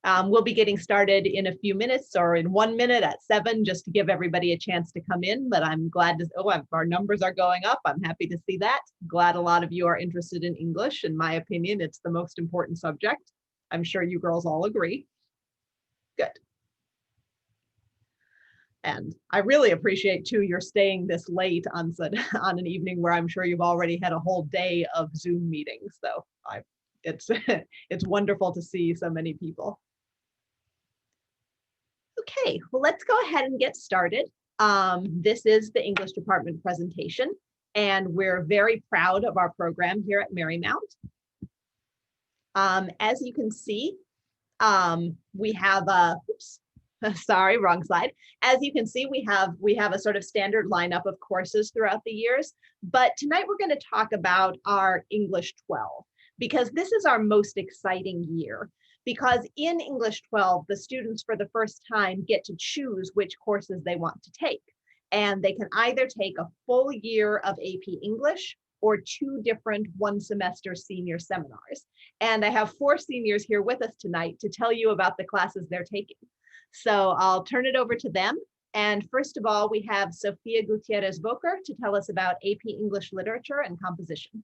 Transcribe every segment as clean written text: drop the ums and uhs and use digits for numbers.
We'll be getting started in a few minutes or in 1 minute at 7, just to give everybody a chance to come in. But I'm glad to, our numbers are going up. I'm happy to see that. Glad a lot of you are interested in English. In my opinion, it's the most important subject. I'm sure you girls all agree. Good. And I really appreciate too, you're staying this late on an evening where I'm sure you've already had a whole day of Zoom meetings. So it's it's wonderful to see so many people. Okay, well, let's go ahead and get started. This is the English department presentation, and we're very proud of our program here at Marymount. As you can see, we have a, oops, sorry, wrong slide. As you can see, we have a sort of standard lineup of courses throughout the years, but tonight we're going to talk about our English 12, because this is our most exciting year. Because in English 12, the students for the first time get to choose which courses they want to take. And they can either take a full year of AP English or 2 different 1-semester senior seminars. And I have 4 seniors here with us tonight to tell you about the classes they're taking. So I'll turn it over to them. And first of all, we have Sophia Gutierrez-Boker to tell us about AP English Literature and Composition.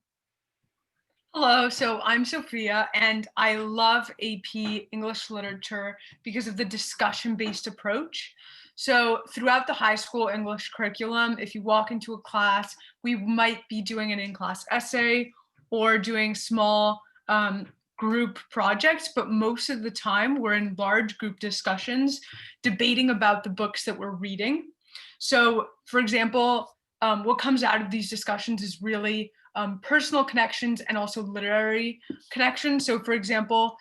Hello, so I'm Sophia, and I love AP English Literature because of the discussion-based approach. So throughout the high school English curriculum, if you walk into a class, we might be doing an in-class essay or doing small group projects, but most of the time we're in large group discussions debating about the books that we're reading. So for example, what comes out of these discussions is really personal connections and also literary connections. So for example,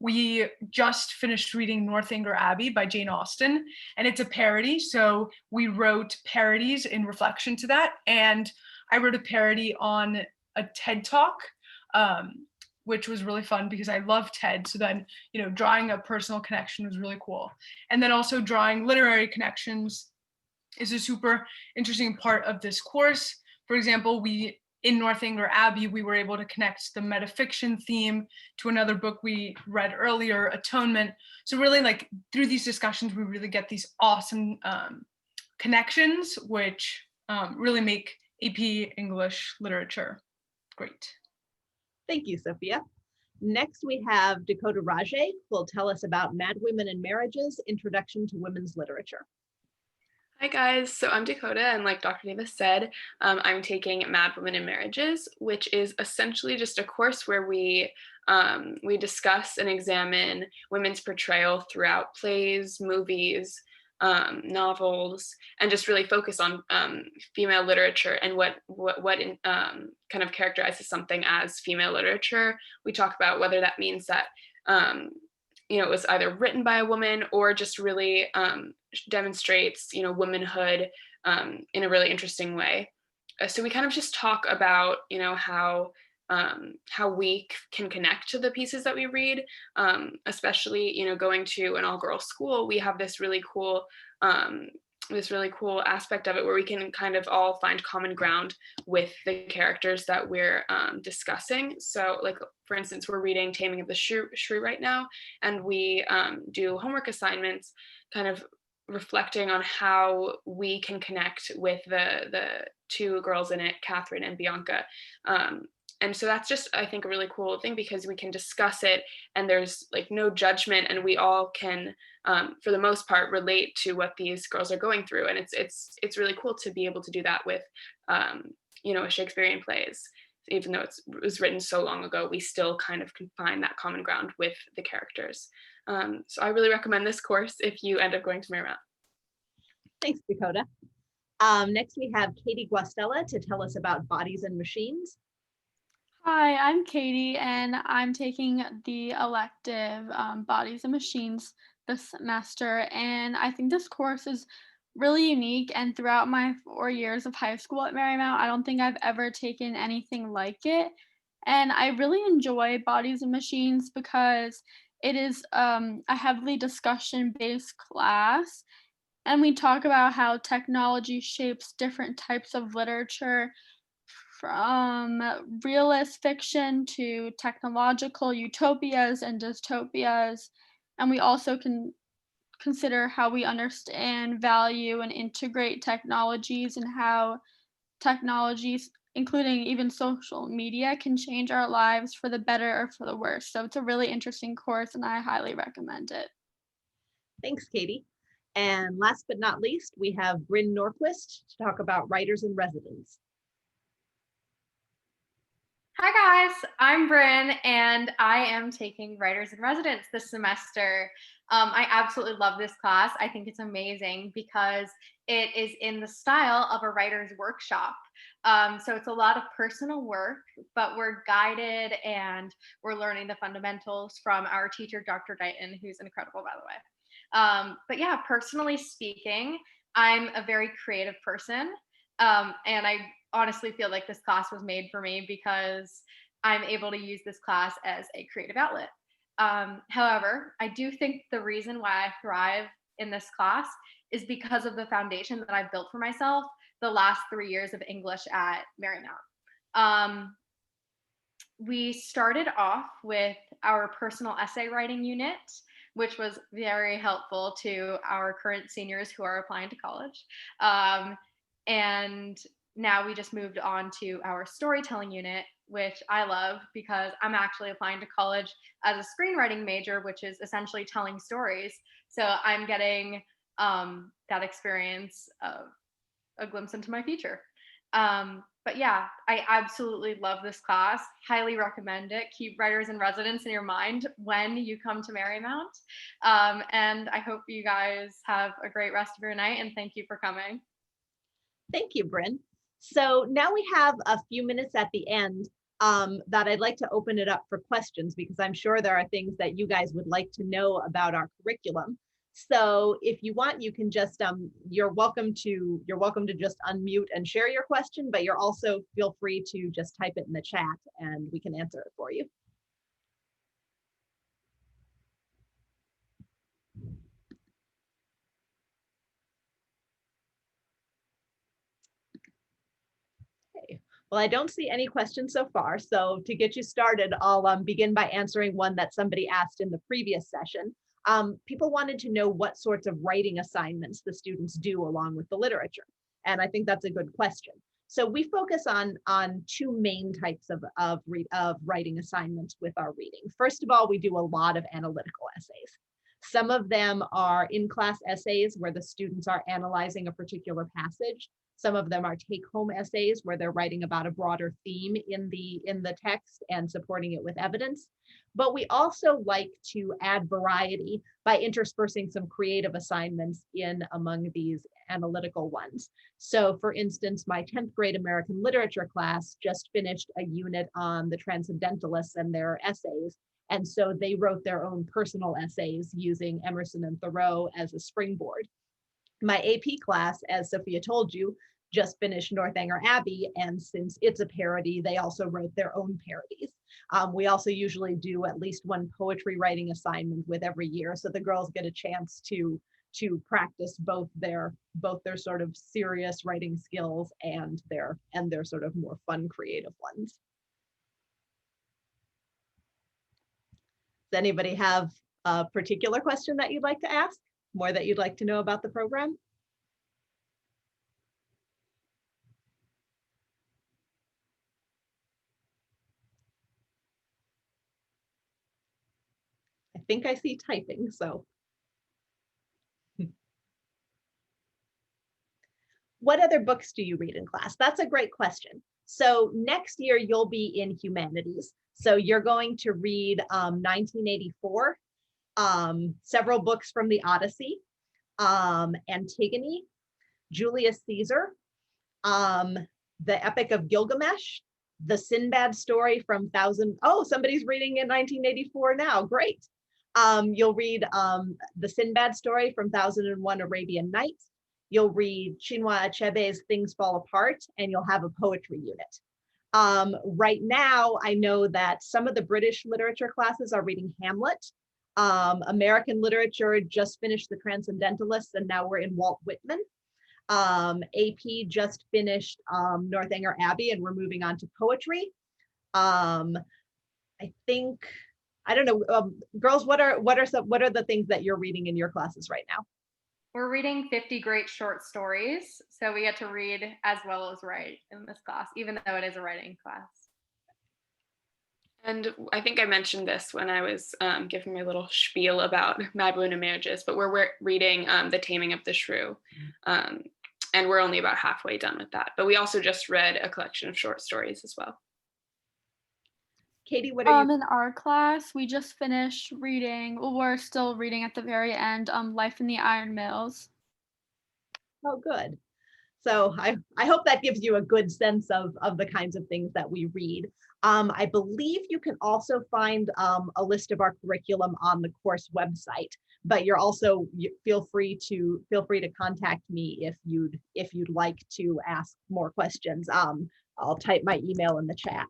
we just finished reading Northanger Abbey by Jane Austen, and it's a parody. So we wrote parodies in reflection to that. And I wrote a parody on a TED Talk, which was really fun because I love TED. So then, drawing a personal connection was really cool. And then also drawing literary connections is a super interesting part of this course. For example, in Northanger Abbey, we were able to connect the metafiction theme to another book we read earlier, Atonement. So really, through these discussions, we really get these awesome connections, which really make AP English Literature great. Thank you, Sophia. Next, we have Dakota Rajay, who will tell us about Madwomen and Marriages, Introduction to Women's Literature. Hi guys, so I'm Dakota, and like Dr. Davis said, I'm taking Madwomen and Marriages, which is essentially just a course where we discuss and examine women's portrayal throughout plays, movies, novels, and just really focus on female literature and what kind of characterizes something as female literature. We talk about whether that means that it was either written by a woman or just really demonstrates, womanhood in a really interesting way. So we kind of just talk about, how we can connect to the pieces that we read, especially, going to an all-girls school. We have this really cool aspect of it where we can kind of all find common ground with the characters that we're discussing. So for instance, we're reading Taming of the Shrew right now, and we do homework assignments kind of reflecting on how we can connect with the 2 girls in it, Catherine and Bianca. And so that's just, I think, a really cool thing because we can discuss it and there's no judgment, and we all can, for the most part, relate to what these girls are going through. And it's really cool to be able to do that with, Shakespearean plays. Even though it was written so long ago, we still kind of can find that common ground with the characters. So I really recommend this course if you end up going to Marymount. Thanks, Dakota. Next, we have Katie Guastella to tell us about Bodies and Machines. Hi, I'm Katie, and I'm taking the elective Bodies and Machines this semester, and I think this course is really unique, and throughout my 4 years of high school at Marymount, I don't think I've ever taken anything like it, and I really enjoy Bodies and Machines because it is a heavily discussion-based class, and we talk about how technology shapes different types of literature, from realist fiction to technological utopias and dystopias. And we also can consider how we understand, value, and integrate technologies, and how technologies, including even social media, can change our lives for the better or for the worse. So it's a really interesting course and I highly recommend it. Thanks, Katie. And last but not least, we have Bryn Norquist to talk about writers in residence. Hi guys, I'm Bryn and I am taking Writers in Residence this semester. I absolutely love this class. I think it's amazing because it is in the style of a writer's workshop. So it's a lot of personal work, but we're guided and we're learning the fundamentals from our teacher, Dr. Dighton, who's incredible, by the way. But yeah, personally speaking, I'm a very creative person. And I honestly feel like this class was made for me because I'm able to use this class as a creative outlet. However, I do think the reason why I thrive in this class is because of the foundation that I've built for myself the last 3 years of English at Marymount. We started off with our personal essay writing unit, which was very helpful to our current seniors who are applying to college. And now we just moved on to our storytelling unit, which I love because I'm actually applying to college as a screenwriting major, which is essentially telling stories. So I'm getting that experience of a glimpse into my future. But yeah, I absolutely love this class. Highly recommend it. Keep Writers in Residence in your mind when you come to Marymount. And I hope you guys have a great rest of your night and thank you for coming. Thank you, Bryn. So now we have a few minutes at the end that I'd like to open it up for questions because I'm sure there are things that you guys would like to know about our curriculum. So if you want, you can just you're welcome to just unmute and share your question, but you're also feel free to just type it in the chat and we can answer it for you. Okay. Well, I don't see any questions so far. So to get you started, I'll begin by answering one that somebody asked in the previous session. People wanted to know what sorts of writing assignments the students do along with the literature. And I think that's a good question. So we focus on two main types of writing assignments with our reading. First of all, we do a lot of analytical essays. Some of them are in-class essays where the students are analyzing a particular passage. Some of them are take-home essays where they're writing about a broader theme in the text and supporting it with evidence. But we also like to add variety by interspersing some creative assignments in among these analytical ones. So for instance, my 10th grade American literature class just finished a unit on the Transcendentalists and their essays. And so they wrote their own personal essays using Emerson and Thoreau as a springboard. My AP class, as Sophia told you, just finished Northanger Abbey, and since it's a parody, they also wrote their own parodies. We also usually do at least one poetry writing assignment with every year, so the girls get a chance to practice both their sort of serious writing skills and their sort of more fun creative ones. Does anybody have a particular question that you'd like to ask? More that you'd like to know about the program? I think I see typing, so. What other books do you read in class? That's a great question. So next year you'll be in humanities. So you're going to read 1984, several books from the Odyssey, Antigone, Julius Caesar, the Epic of Gilgamesh, the Sinbad story from somebody's reading in 1984 now, great. You'll read the Sinbad story from 1001 Arabian Nights. You'll read Chinua Achebe's Things Fall Apart, and you'll have a poetry unit. Right now, I know that some of the British literature classes are reading Hamlet. American literature just finished the Transcendentalists, and now we're in Walt Whitman. AP just finished Northanger Abbey, and we're moving on to poetry. I think I don't know, girls, what are the things that you're reading in your classes right now? We're reading 50 great short stories. So we get to read as well as write in this class, even though it is a writing class. And I think I mentioned this when I was giving my little spiel about Madwomen and Marriages, but we're reading The Taming of the Shrew. And we're only about halfway done with that. But we also just read a collection of short stories as well. Katie, what are you? In our class, we just finished reading, well, we're still reading at the very end, Life in the Iron Mills. Oh, good. So I hope that gives you a good sense of the kinds of things that we read. I believe you can also find a list of our curriculum on the course website, but feel free to contact me if you'd like to ask more questions. I'll type my email in the chat.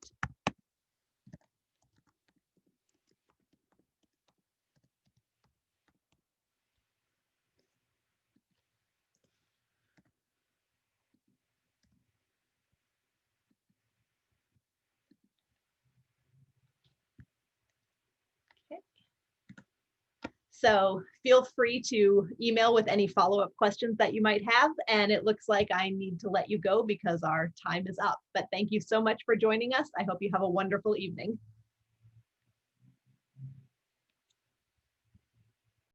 So feel free to email with any follow-up questions that you might have. And it looks like I need to let you go because our time is up. But thank you so much for joining us. I hope you have a wonderful evening.